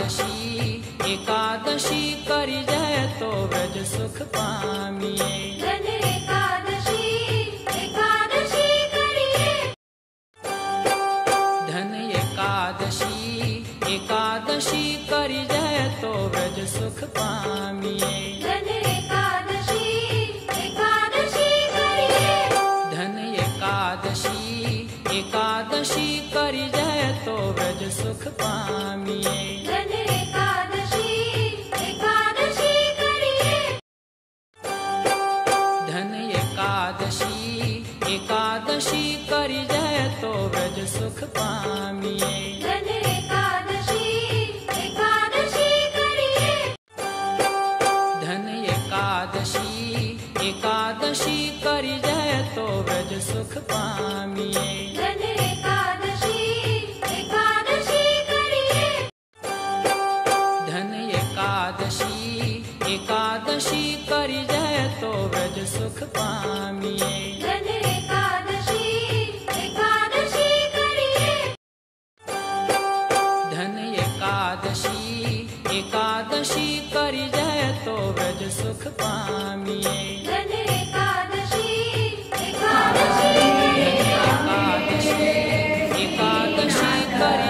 एकादशी करी जय तो व्रज सुख पामिए। धन एकादशी करिए। धन एकादशी करी जय तो व्रज सुख पामिए। धन एकादशी करिए। धन एकादशी करी जय तो व्रज सुख पामिए। धन एकादशी करिए। धन एकादशी करी जय तो व्रज सुख पामिए। धन एकादशी करिए। धन एकादशी करी जय तो व्रज सुख पामिए। धन एकादशी करिए। धन एकादशी करी जय तो व्रज सुख पामिए। धन एकादशी करिए। धन एकादशी करी जय तो व्रज सुख पामिए। धन एकादशी एकादशी करी